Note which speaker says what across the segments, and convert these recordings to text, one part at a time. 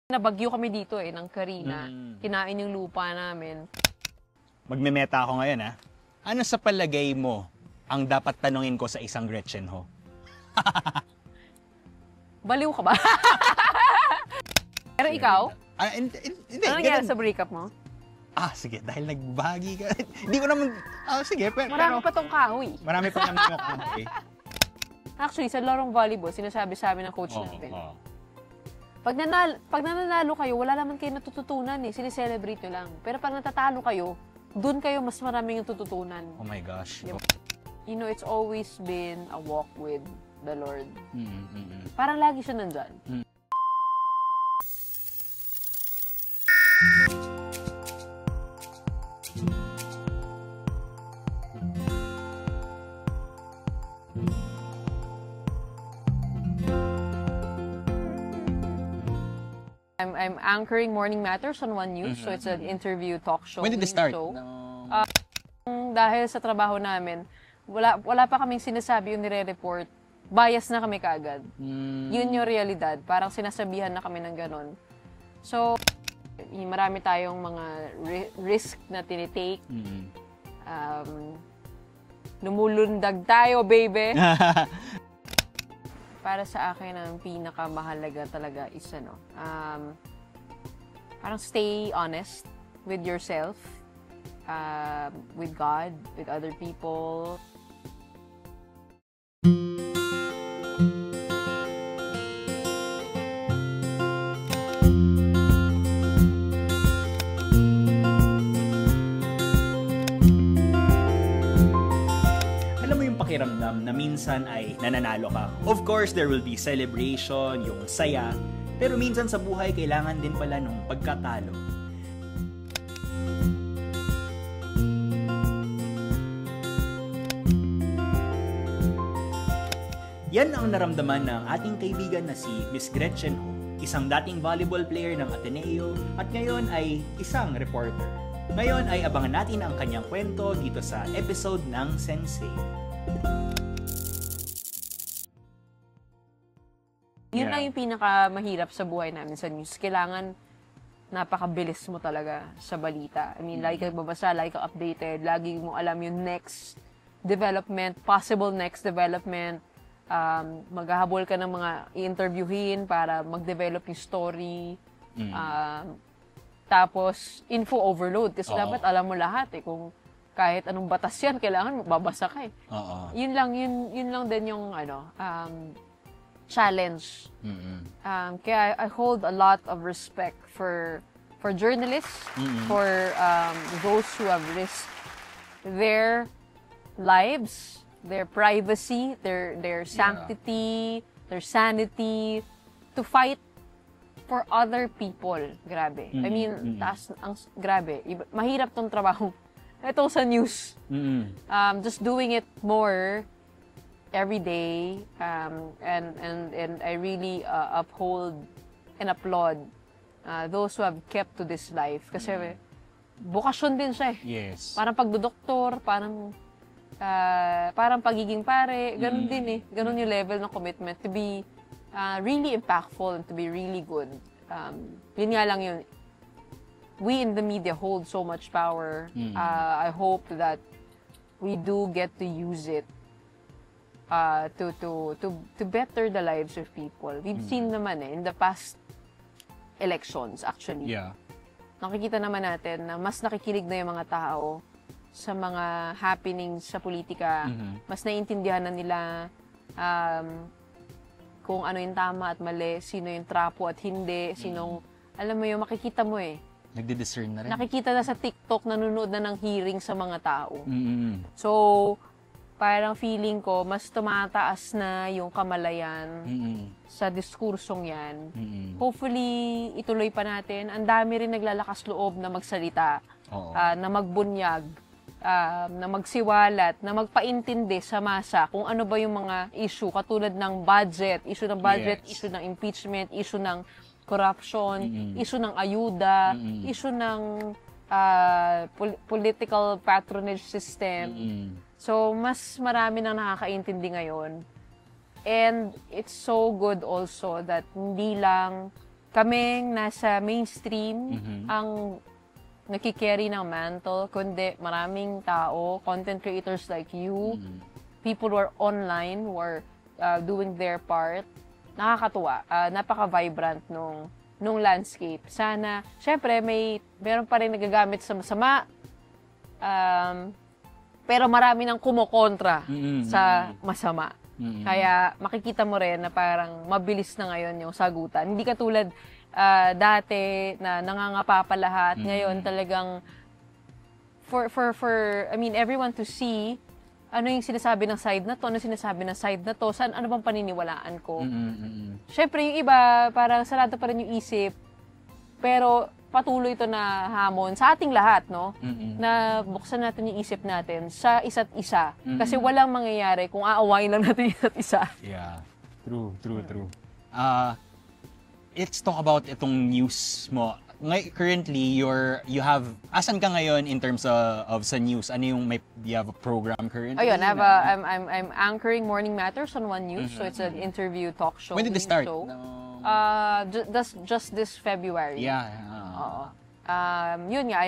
Speaker 1: Nabagyo kami dito ng Carina. Kinain yung lupa namin.
Speaker 2: Magmemeta ako ngayon, ha? Ano sa palagay mo ang dapat tanungin ko sa isang Gretchen Ho?
Speaker 1: Baliw ka ba? Pero ikaw?
Speaker 2: Hindi.
Speaker 1: Ano nangyari sa breakup mo?
Speaker 2: Sige. Dahil nagbahagi ka. Hindi ko naman... sige.
Speaker 1: Marami pa tong kahoy.
Speaker 2: Marami pa naman yung kahoy.
Speaker 1: Actually, sa larong volleyball, sinasabi sa amin ng coach natin. Pag nananalo kayo, wala naman kayo natututunan Sineselebrate nyo lang. Pero pag natatalo kayo, doon kayo mas maraming natututunan.
Speaker 2: Oh my gosh.
Speaker 1: You know, it's always been a walk with the Lord. Parang lagi siya nandyan. I'm anchoring Morning Matters on One News, so it's an interview talk show.
Speaker 2: When did it start?
Speaker 1: Dahil sa trabaho namin, wala pa kaming sinasabi yung nire-report. Bias na kami kaagad. Yun yung realidad. Parang sinasabihan na kami ng ganon. So, marami tayong mga risk na tinitake. Lumulundag tayo, baby! Para sa akin, ang pinakamahalaga talaga is parang stay honest with yourself, with God, with other people.
Speaker 2: Pakiramdam na minsan ay nananalo ka. Of course, there will be celebration, yung saya, pero minsan sa buhay kailangan din pala nung pagkatalo. Yan ang naramdaman ng ating kaibigan na si Miss Gretchen Ho, isang dating volleyball player ng Ateneo at ngayon ay isang reporter. Ngayon ay abangan natin ang kanyang kwento dito sa episode ng Sensei.
Speaker 1: Yun lang yung pinakamahirap sa buhay namin sa news. Kailangan napakabilis mo talaga sa balita. I mean, lagi kang babasa, lagi kang updated, lagi mo alam yung next development, possible next development. Maghahabol ka ng mga i-interviewin para mag-develop yung story. Tapos, info overload. Kasi dapat alam mo lahat Kung kahit anong batas yan, kailangan babasa ka Yun lang din yung challenge. Kaya I hold a lot of respect for journalists, for those who have risked their lives, their privacy, their sanctity, their sanity, to fight for other people. Grabe. I mean, grabe. Mahirap tong trabaho. Ito sa news. Just doing it more every day, and I really uphold and applaud those who have kept to this life. Kasi bukasyon din siya
Speaker 2: Yes.
Speaker 1: Parang pagdodoktor, parang pagiging pare, ganun din Ganun yung level ng commitment to be really impactful and to be really good. Yun nga lang yun. We in the media hold so much power. I hope that we do get to use it to better the lives of people. We've seen naman in the past elections, actually.
Speaker 2: Yeah.
Speaker 1: Nakikita naman natin na mas nakikinig na yung mga tao sa mga happenings sa politika. Mas naiintindihan na nila kung ano yung tama at mali, sino yung trapo at hindi, sinong, alam mo yung makikita mo
Speaker 2: Nagdi-discern na rin.
Speaker 1: Nakikita na sa TikTok, nanonood na ng hearing sa mga tao. So, parang feeling ko, mas tumataas na yung kamalayan sa diskursong yan. Hopefully, ituloy pa natin. Ang dami rin naglalakas loob na magsalita, na magbunyag, na magsiwalat, na magpaintindi sa masa kung ano ba yung mga issue, katulad ng budget, issue ng impeachment, issue ng corruption, issue ng ayuda, issue ng political patronage system. So, mas marami nang nakakaintindi ngayon. And it's so good also that hindi lang kaming nasa mainstream ang nakikerry ng mantle, kundi maraming tao, content creators like you, people who are online, who are doing their part. Nakakatuwa. Napaka-vibrant nung landscape. Sana, syempre, meron pa rin nagagamit sa masama, pero marami nang kumokontra sa masama. Kaya makikita mo rin na parang mabilis na ngayon yung sagutan. Hindi katulad dati na nangangapa pa lahat. Ngayon talagang for everyone to see ano yung sinasabi ng side na to, ano sinasabi ng side na to, ano bang paniniwalaan ko. Syempre yung iba parang sarado pa rin yung isip, pero patuloy ito na hamon sa ating lahat, no? Na buksan natin yung isip natin sa isa't isa. Kasi walang mangyayari kung aawayin lang natin yung isa't isa.
Speaker 2: Yeah. True. Let's talk about itong news mo. Currently, you have, asan ka ngayon in terms of sa news? Ano yung you have a program currently?
Speaker 1: Ayun, I'm anchoring Morning Matters on One News, so it's an interview talk show.
Speaker 2: When did it start?
Speaker 1: Just this February.
Speaker 2: Yeah.
Speaker 1: Yun nga,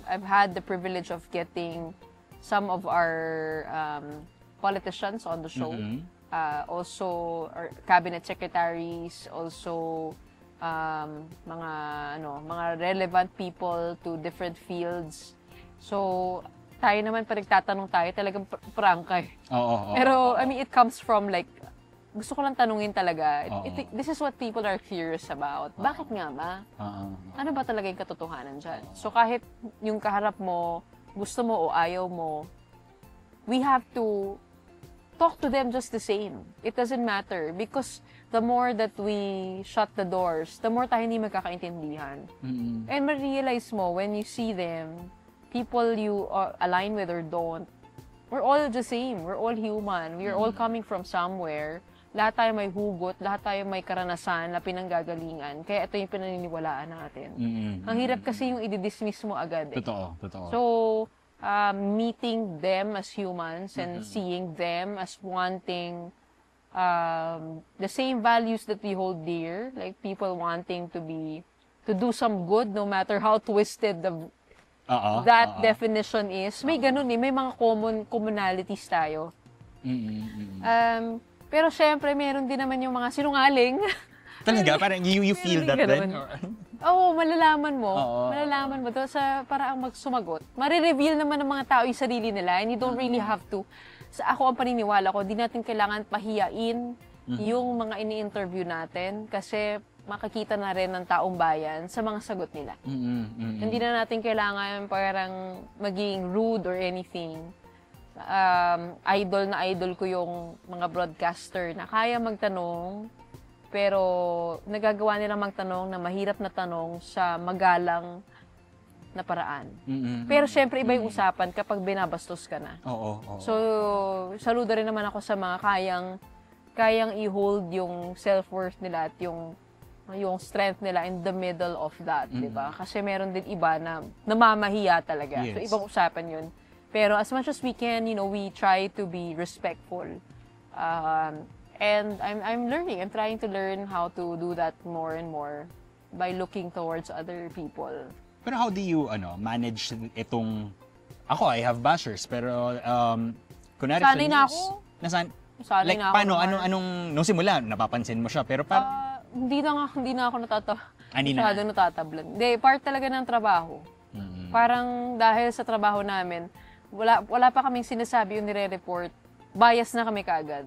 Speaker 1: I've had the privilege of getting some of our politicians on the show. Also our cabinet secretaries, also mga relevant people to different fields. So tayo naman pag nagtatanong tayo, talagang prangka eh. Pero I mean, it comes from like, gusto ko lang tanungin talaga. This is what people are curious about. Bakit nga ba? Ano ba talaga yung katotohanan dyan? So kahit yung kaharap mo, gusto mo o ayaw mo, we have to talk to them just the same. It doesn't matter because the more that we shut the doors, the more tayo hindi magkakaintindihan. And ma-realize mo when you see them, people you align with or don't, we're all the same. We're all human. We're all coming from somewhere. Lahat tayo may hugot, lahat tayo may karanasan na pinanggagalingan. Kaya ito yung pinaniniwalaan natin. Ang hirap kasi yung i-dismiss mo agad.
Speaker 2: Totoo.
Speaker 1: So, meeting them as humans and seeing them as wanting the same values that we hold dear, like people wanting to do some good no matter how twisted that definition is. May ganun eh, may mga commonalities tayo. Pero syempre, meron din naman yung mga sinungaling.
Speaker 2: Talaga? Parang you feel that then?
Speaker 1: Oo, malalaman mo. Malalaman mo doon sa paraang magsumagot. Marireveal naman ng mga tao yung sarili nila and you don't really have to. Sa ako ang paniniwala ko, di natin kailangan pahiyain yung mga ini-interview natin kasi makikita na rin ng taong bayan sa mga sagot nila. Hindi na natin kailangan parang maging rude or anything. Idol ko yung mga broadcaster na kaya magtanong, pero nagagawa nilang magtanong na mahirap na tanong sa magalang na paraan. Pero syempre iba yung usapan kapag binabastos ka na. So, saludo rin naman ako sa mga kayang i-hold yung self-worth nila at yung strength nila in the middle of that, di ba? Kasi meron din iba na namamahiya talaga. Yes. So, ibang usapan yun. Pero as much as we can, we try to be respectful. And I'm learning. I'm trying to learn how to do that more and more by looking towards other people.
Speaker 2: Pero how do you manage itong... Ako, I have bashers, pero kunwari sa news...
Speaker 1: Sanay na ako. Sanay
Speaker 2: like,
Speaker 1: na ako.
Speaker 2: Paano, nung simula, napapansin mo siya, pero
Speaker 1: hindi na ako
Speaker 2: Hindi
Speaker 1: natatablan. Hindi, part talaga ng trabaho. Parang dahil sa trabaho namin, wala pa kaming sinasabi yung nire-report, bias na kami kaagad.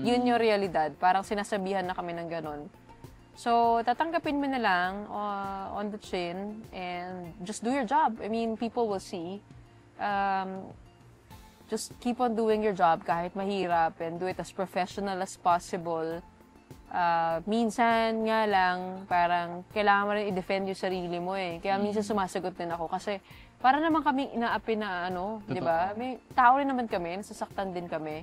Speaker 1: Yun yung realidad. Parang sinasabihan na kami ng ganon. So, tatanggapin mo na lang on the chin and just do your job. I mean, people will see. Just keep on doing your job kahit mahirap and do it as professional as possible. Minsan nga lang, parang kailangan mo rin i-defend yung sarili mo eh. Kaya minsan sumasagot din ako kasi para naman kaming inaapi na di ba? May tao rin naman kami, nasasaktan din kami.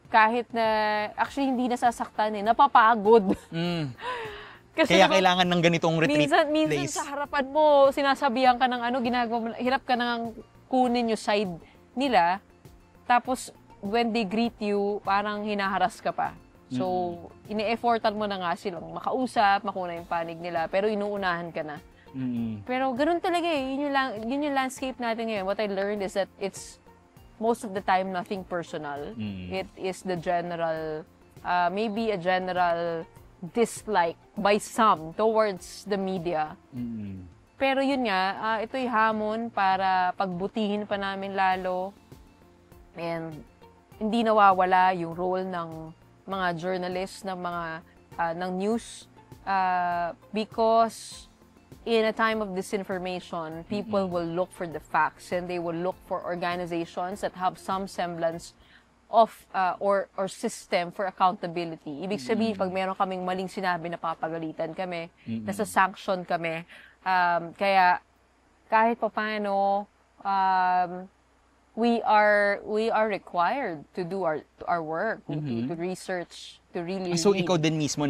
Speaker 1: Kahit na, actually hindi nasasaktan eh, napapagod. Kasi
Speaker 2: kaya kailangan ng ganitong retreat
Speaker 1: minsan
Speaker 2: place.
Speaker 1: Sa harapan mo, sinasabihan ka ng ginagawa mo, hirap ka nang kunin yung side nila. Tapos, when they greet you, parang hinaharas ka pa. So, ini-effortan mo na nga silang makausap, makuna yung panig nila, pero inuunahan ka na. Pero ganun talaga eh. Yun yung landscape natin ngayon. What I learned is that it's most of the time nothing personal. It is the general, maybe a general dislike by some towards the media. Pero yun nga, ito'y hamon para pagbutihin pa namin lalo. And hindi nawawala yung role ng mga journalists, ng mga ng news, because in a time of disinformation, people will look for the facts and they will look for organizations that have some semblance of or system for accountability. Ibig sabihin, pag meron kaming maling sinabi, napapagalitan kami, nasa-sanction kami. Kaya kahit papaano, we are required to do our work, to research, to really
Speaker 2: So
Speaker 1: read.
Speaker 2: ikaw din mismo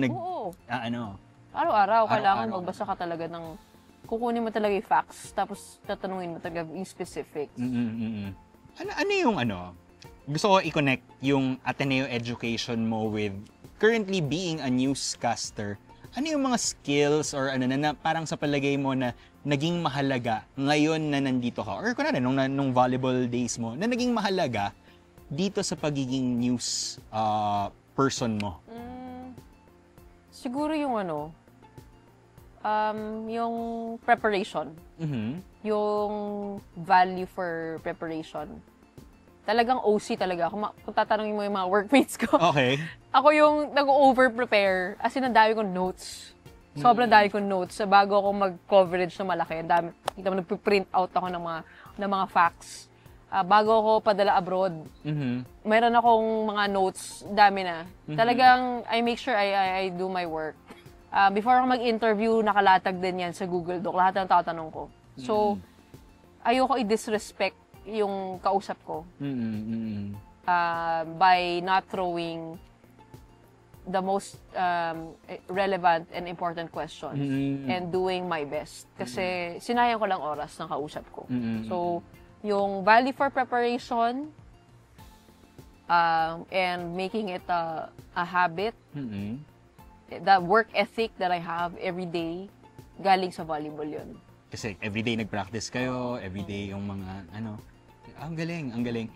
Speaker 1: Araw-araw, kailangan magbasa ka talaga ng, kukunin mo talaga yung facts, tapos tatanungin mo talaga yung specifics.
Speaker 2: Ano yung gusto ko i-connect yung Ateneo education mo with currently being a newscaster. Ano yung mga skills or na parang sa palagay mo na naging mahalaga ngayon na nandito ka? Or kunwari, nung volleyball days mo, na naging mahalaga dito sa pagiging news person mo?
Speaker 1: Siguro yung yung preparation. Yung value for preparation. Talagang OC talaga ako. Kung tatanungin mo yung mga workmates ko.
Speaker 2: Okay.
Speaker 1: Ako yung nag-over-prepare. As in, ang dami kong notes. Sobrang dami kong notes. Bago ako mag-coverage na malaki, ang dami. Kita mo, nag-print out ako ng mga facts. Bago ako padala abroad, meron akong mga notes, dami na. Talagang, I make sure I do my work. Before ako mag-interview, nakalatag din yan sa Google Doc. Lahat ng tatanong ko. So, ayoko i-disrespect yung kausap ko by not throwing the most relevant and important questions and doing my best. Kasi sinayang ko lang oras ng kausap ko. So, yung value for preparation and making it a habit, that work ethic that I have every day, galing sa volleyball yun.
Speaker 2: Kasi everyday nag-practice kayo, everyday yung mga ang galing.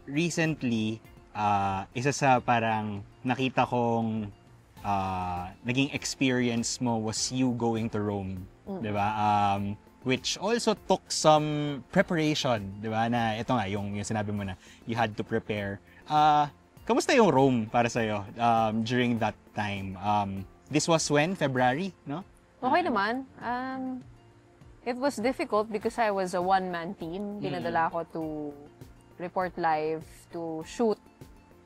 Speaker 2: Recently, isa sa parang nakita kong naging experience mo was you going to Rome, 'di ba? Which also took some preparation, 'di ba? Na ito nga yung sinabi mo na you had to prepare. Kamusta yung Rome para sa iyo during that time? This was when? February, no?
Speaker 1: Okay naman. It was difficult because I was a one-man team. Dinadala ko to report live, to shoot,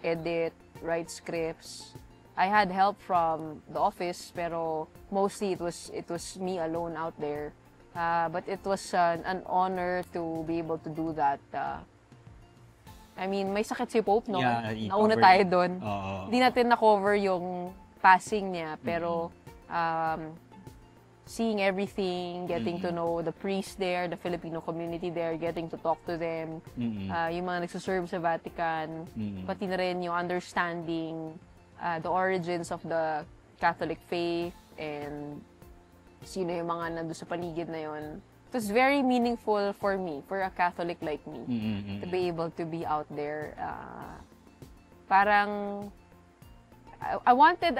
Speaker 1: edit, write scripts. I had help from the office, pero mostly it was me alone out there. But it was an honor to be able to do that. I mean, may sakit si Pope, no?
Speaker 2: Yeah,
Speaker 1: Nauna tayo doon. Hindi natin na-cover yung passing niya, pero seeing everything, getting to know the priests there, the Filipino community there, getting to talk to them, yung mga nagsuserve sa Vatican, pati na rin yung understanding the origins of the Catholic faith and sino yung mga nandun sa paligid na yun. It was very meaningful for me, for a Catholic like me, to be able to be out there. Parang I wanted,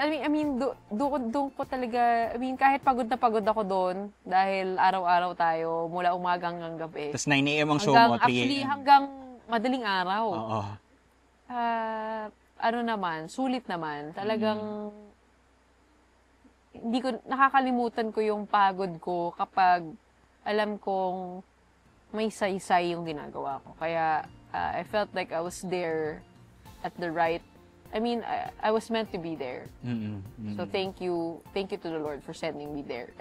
Speaker 1: doon ko talaga, kahit pagod na pagod ako doon, dahil araw-araw tayo, mula umaga hanggang gabi.
Speaker 2: Tapos 9 a.m. ang show mo, 3 a.m.
Speaker 1: Actually, hanggang madaling araw.
Speaker 2: Oo.
Speaker 1: Sulit naman. Talagang, nakakalimutan ko yung pagod ko kapag alam kong may saysay yung ginagawa ko. Kaya, I felt like I was there at the right, I was meant to be there. So thank you to the Lord for sending me there.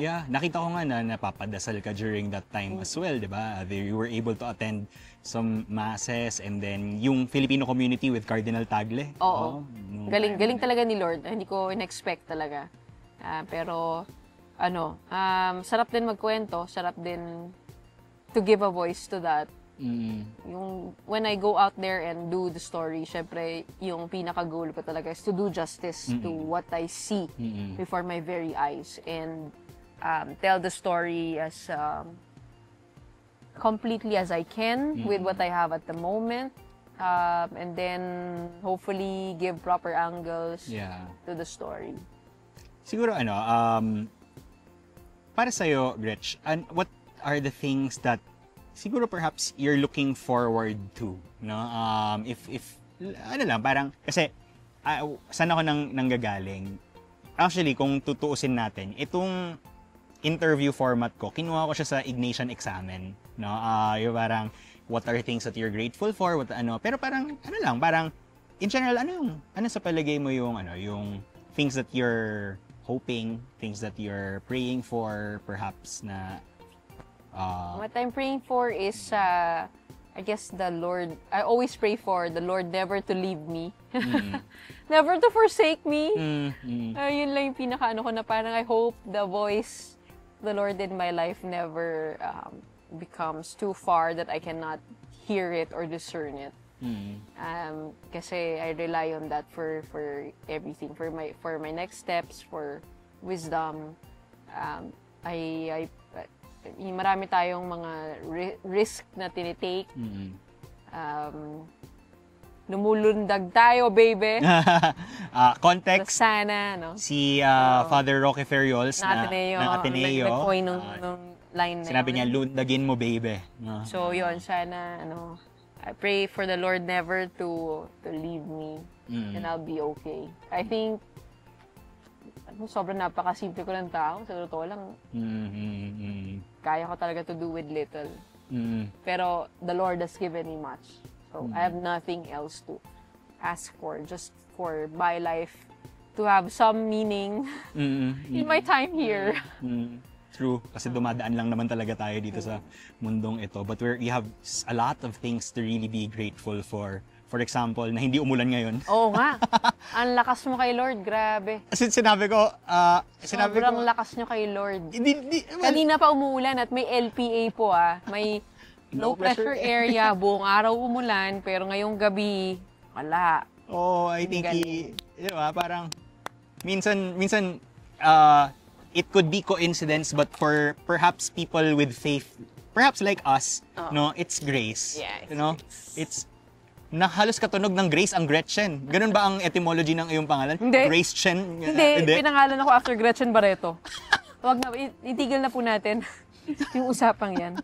Speaker 2: Yeah, nakita ko nga na napapadasal ka during that time as well, di ba? You were able to attend some masses and then yung Filipino community with Cardinal Tagle.
Speaker 1: Oo. Galing talaga ni Lord. Hindi ko in-expect talaga. Pero sarap din magkwento, sarap din to give a voice to that. Yung when I go out there and do the story, syempre, yung pinaka-goal ko talaga is to do justice to what I see before my very eyes and tell the story as completely as I can with what I have at the moment. And then hopefully give proper angles to the story.
Speaker 2: Siguro para sa'yo, Gretch, what are the things that siguro perhaps you're looking forward to, no? If ano lang, parang, kasi, saan ako nanggagaling? Actually, kung tutuusin natin, itong interview format ko, kinuha ko siya sa Ignatian Examen, no? Yung parang, what are things that you're grateful for, pero parang, parang, in general, ano sa palagay mo yung things that you're hoping, things that you're praying for, perhaps na...
Speaker 1: What I'm praying for is, I guess the Lord, I always pray for the Lord never to leave me. Never to forsake me. Yun lang yung pinaka-ano ko na parang I hope the voice, the Lord in my life never becomes too far that I cannot hear it or discern it. Kasi I rely on that for everything, for my next steps, for wisdom. Marami tayong mga risk na tinitake. Lumulundag tayo, baby.
Speaker 2: Context.
Speaker 1: So, sana, no?
Speaker 2: Si Father Roque Ferriols ng Ateneo.
Speaker 1: Nag-coin nung line na
Speaker 2: sinabi niya, lundagin mo, baby.
Speaker 1: So, yun, sana, I pray for the Lord never to leave me and I'll be okay. I think, sobrang napakasimple ko ng tao. Sa totoo lang, kaya ko talaga to do with little. Pero the Lord has given me much. So, I have nothing else to ask for. Just for my life to have some meaning in my time here.
Speaker 2: True. Kasi dumadaan lang naman talaga tayo dito sa mundong ito. But we have a lot of things to really be grateful for. For example, na hindi umulan ngayon.
Speaker 1: Oo nga. Ang lakas mo kay Lord, grabe.
Speaker 2: Sinabi ko,
Speaker 1: sobrang lakas nyo kay Lord.
Speaker 2: Well,
Speaker 1: kanina pa umuulan at may LPA po May low pressure area, buong araw umulan, pero ngayong gabi, wala.
Speaker 2: I think parang, minsan, it could be coincidence, but for perhaps people with faith, perhaps like us, it's grace.
Speaker 1: Yeah,
Speaker 2: it's na halos katunog ng Grace ang Gretchen. Ganun ba ang etymology ng iyong pangalan?
Speaker 1: Hindi.
Speaker 2: Grace Chen?
Speaker 1: Hindi. Pinangalan ako after Gretchen Barreto. Huwag na, itigil na po natin yung usapang yan.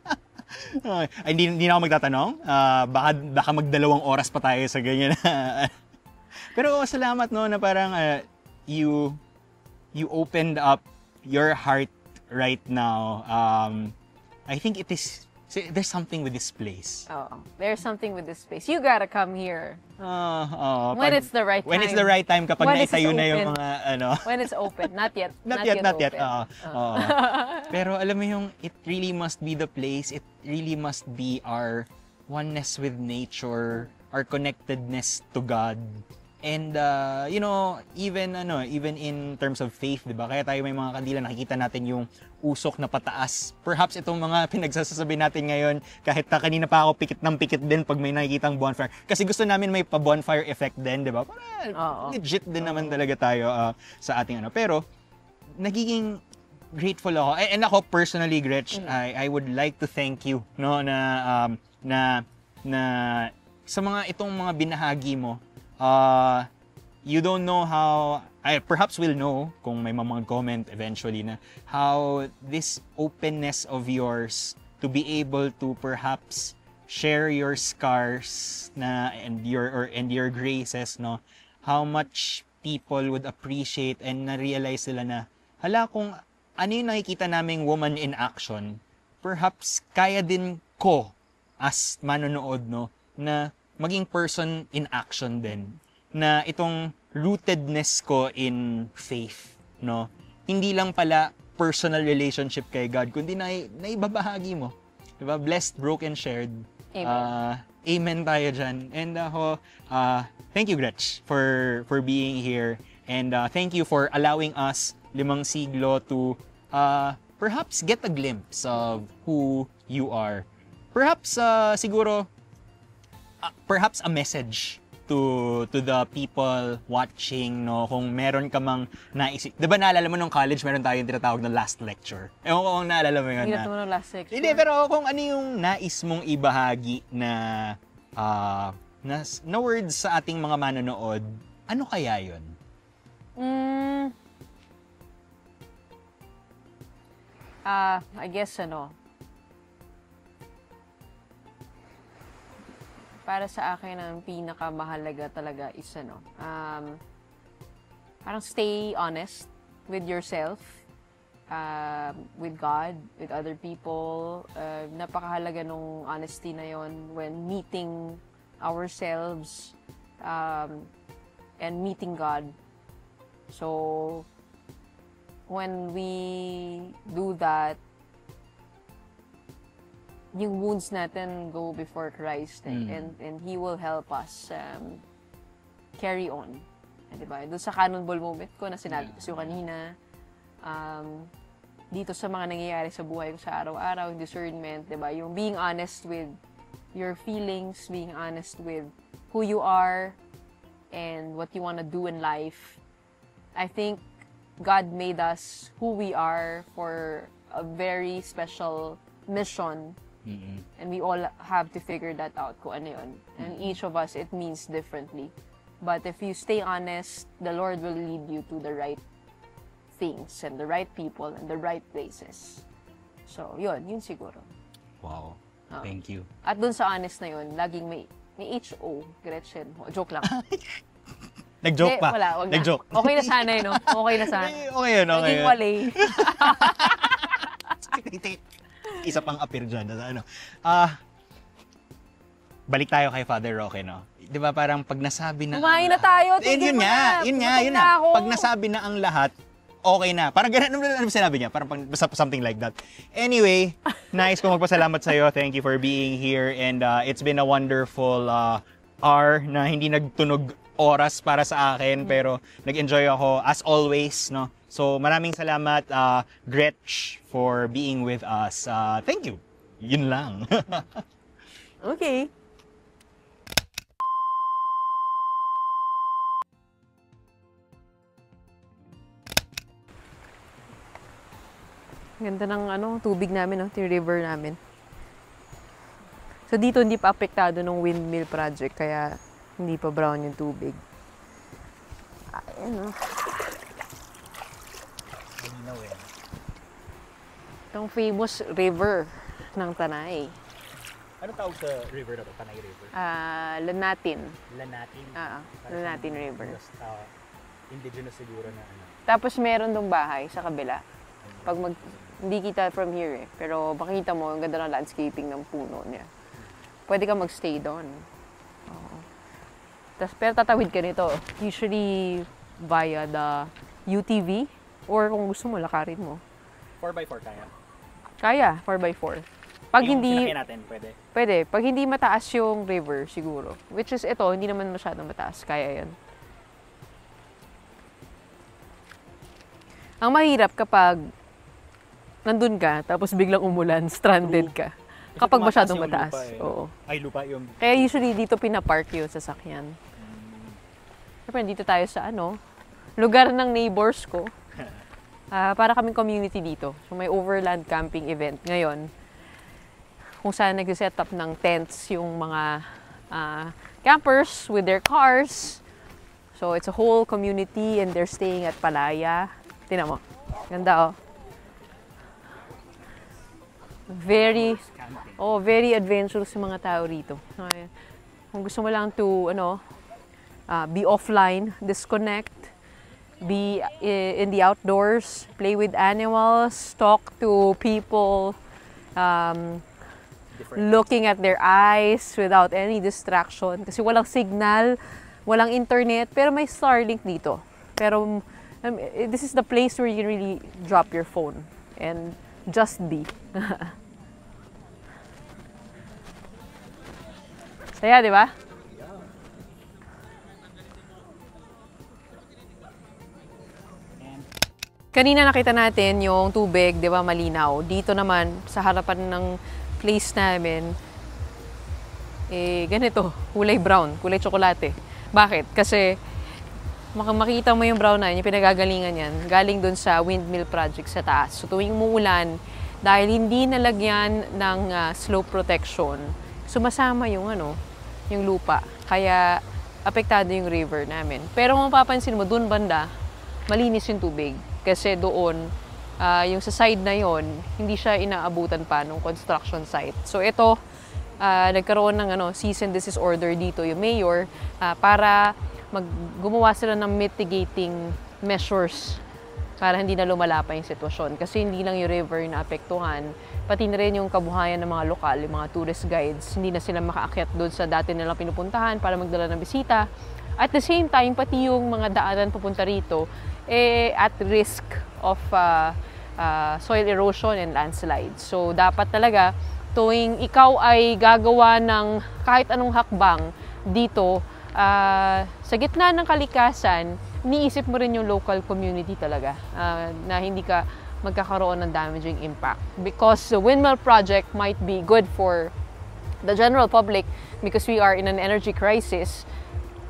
Speaker 2: Ay, hindi na ako magtatanong. Baka magdalawang oras pa tayo sa ganyan. Pero salamat na parang you opened up your heart right now. I think there's something with this place.
Speaker 1: There's something with this place. You gotta come here. When it's the right time.
Speaker 2: When it's the right time, kapag naitayo na yung mga
Speaker 1: When it's open. Not yet.
Speaker 2: Not yet. Pero alam mo yung, it really must be the place. It really must be our oneness with nature, our connectedness to God. And even in terms of faith, 'di ba? Kaya tayo may mga kandila, nakikita natin yung usok na pataas. Perhaps itong mga pinagsasabi natin ngayon, kahit kanina pa ako pikit din pag may nakikitang bonfire. Kasi gusto namin may pa-bonfire effect din, 'di ba? Para legit din naman talaga tayo sa ating Pero nagiging grateful ako. And ako personally, Gretch, I would like to thank you na sa itong mga binahagi mo. You don't know how, perhaps we'll know kung may mga comment eventually na how this openness of yours to be able to perhaps share your scars and your graces, how much people would appreciate and na-realize nila na hala, kung ano yung nakikita naming woman in action, perhaps kaya din ko as manonood na maging person in action din, na itong rootedness ko in faith, hindi lang pala personal relationship kay God, kundi naibabahagi mo. Diba? Blessed, broken, shared.
Speaker 1: Amen.
Speaker 2: Amen tayo dyan. And thank you, Gretch, for being here. And thank you for allowing us, Limang Siglo, to perhaps get a glimpse of who you are. perhaps siguro perhaps a message to the people watching, no, kung meron ka mang naisip. 'Di ba naalala mo nung college meron tayong tinatawag na last lecture? Ewan ko kung naalala mo yun.
Speaker 1: Hindi na last lecture.
Speaker 2: Hindi, pero kung ano yung nais mong ibahagi na na words sa ating mga manonood, ano kaya yun?
Speaker 1: I guess para sa akin ang pinakamahalaga talaga is parang stay honest with yourself, with God, with other people. Napakahalaga nung honesty na yon when meeting ourselves and meeting God. So when we do that, yung wounds natin go before Christ and He will help us carry on. Diba? Doon sa cannonball moment ko na sinabi ko kanina, dito sa mga nangyayari sa buhay ko sa araw-araw, yung discernment, diba? Yung being honest with your feelings, being honest with who you are and what you want to do in life. I think God made us who we are for a very special mission. And we all have to figure that out kung ano yun. And each of us, it means differently. But if you stay honest, the Lord will lead you to the right things and the right people and the right places. So, yun siguro.
Speaker 2: Wow. Thank you.
Speaker 1: At dun sa honest na yun, laging may H.O. Gretchen. Joke lang.
Speaker 2: Nag-joke pa?
Speaker 1: Wala, wag na.
Speaker 2: Nag-joke.
Speaker 1: Okay na sana no? Okay na sana.
Speaker 2: Okay yun, okay
Speaker 1: Naging
Speaker 2: yun.
Speaker 1: wali.
Speaker 2: Isa pang appear dyan. Balik tayo kay Father Roque, no? Di ba parang pag nasabi na...
Speaker 1: Kumain na tayo.
Speaker 2: Yun nga. Pag nasabi na ang lahat, okay na. Parang ganun, ano sinabi niya? Parang something like that. Anyway, nice ko magpasalamat sa'yo. Thank you for being here. And it's been a wonderful hour na hindi nagtunog oras para sa akin. Pero nag-enjoy ako as always, no? So maraming salamat, Gretch, for being with us. Thank you. Yun lang.
Speaker 1: Okay. Ganda ng tubig namin, no? Yung river namin. So dito hindi pa apektado ng windmill project, kaya hindi pa brown yung tubig. Ayan, Itong famous river ng Tanay.
Speaker 2: Ano tawag sa river na to? Tanay River?
Speaker 1: Lanatin.
Speaker 2: Lanatin?
Speaker 1: Lanatin River.
Speaker 2: Indigenous siguro na ano.
Speaker 1: Tapos meron dong bahay sa kabila. Hindi kita from here pero makita mo, ang ganda ng landscaping ng puno niya. Pwede ka magstay doon. Pero tatawid ka nito. Usually via the UTV or kung gusto mo, lakarin mo.
Speaker 2: 4x4 kaya?
Speaker 1: Kaya, 4x4. Pag
Speaker 2: yung
Speaker 1: hindi...
Speaker 2: sinakyan natin, pwede?
Speaker 1: Pwede. Pag hindi mataas yung river, siguro. Which is ito, hindi naman masyadong mataas. Kaya yan. Ang mahirap kapag nandun ka, tapos biglang umulan, stranded ka. Kapag masyadong mataas. Oo.
Speaker 2: Ay, lupa yung...
Speaker 1: Kaya usually dito pinapark yung sasakyan. Siyempre, dito tayo sa lugar ng neighbors ko. Para kaming community dito. So may overland camping event ngayon. Kung saan nag-set up ng tents yung mga campers with their cars. So it's a whole community and they're staying at Palaya. Tingnan mo. Ganda very adventurous yung mga tao rito. Kung gusto mo lang to be offline, disconnect, be in the outdoors, play with animals, talk to people, looking at their eyes without any distraction. Kasi walang signal, walang internet, pero may Starlink dito. Pero this is the place where you really drop your phone and just be. Saya, di ba? Kanina nakita natin yung tubig, di ba, malinaw. Dito naman, sa harapan ng place namin, ganito, kulay brown, kulay tsokolate. Bakit? Kasi makita mo yung brown na yun, yung pinagagalingan yan, galing dun sa windmill project sa taas. So tuwing umuulan, dahil hindi nalagyan ng slope protection, sumasama yung yung lupa. Kaya apektado yung river namin. Pero kung mapapansin mo, dun banda, malinis yung tubig. Kasi doon, yung sa side na yon, hindi siya inaabutan pa ng construction site. So ito, nagkaroon ng cease and desist order dito yung mayor para gumawa sila ng mitigating measures para hindi na lumala pa yung sitwasyon. Kasi hindi lang yung river na apektuhan, pati na rin yung kabuhayan ng mga lokal, yung mga tourist guides. Hindi na sila makaakyat doon sa dati nilang pinupuntahan para magdala ng bisita. At the same time, pati yung mga daanan papunta rito, at risk of soil erosion and landslide. So, dapat talaga, tuwing ikaw ay gagawa ng kahit anong hakbang dito, sa gitna ng kalikasan, niisip mo rin yung local community talaga na hindi ka magkakaroon ng damaging impact. Because the windmill project might be good for the general public because we are in an energy crisis.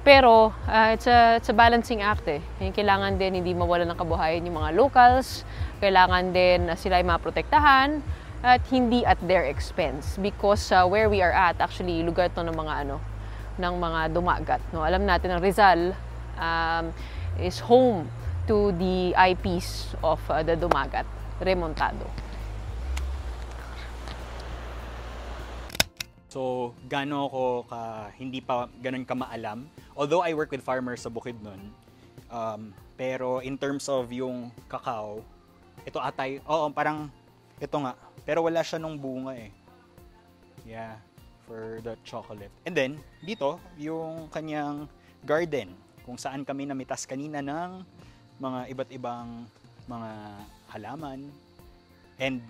Speaker 1: Pero it's a balancing act eh. Kailangan din hindi mawala ng kabuhayan yung mga locals. Kailangan din sila ay maprotektahan at hindi at their expense. Because where we are at, actually, lugar to ng mga dumagat. No? Alam natin ang Rizal is home to the eyepiece of the dumagat, Remontado.
Speaker 2: So, gano ako hindi pa ganun ka maalam. Although I work with farmers sa Bukidnon, pero in terms of yung cacao, ito atay, parang ito nga, pero wala siya nung bunga eh. Yeah, for the chocolate. And then, dito, yung kanyang garden, kung saan kami namitas kanina ng mga iba't ibang mga halaman. And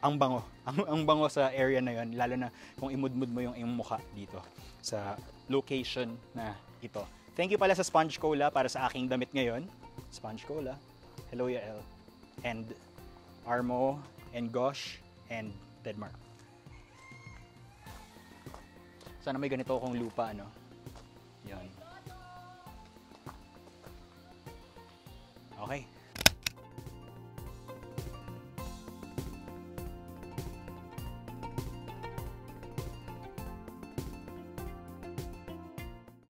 Speaker 2: ang bango. Ang bango sa area na yon, lalo na kung imudmud mo yung iyong mukha dito sa location na ito. Thank you pala sa Sponge Cola para sa aking damit ngayon. Sponge Cola. Hello, Yael. And Armo, and Gosh, and Deadmark. Sana may ganito akong lupa, no? Yan. Okay.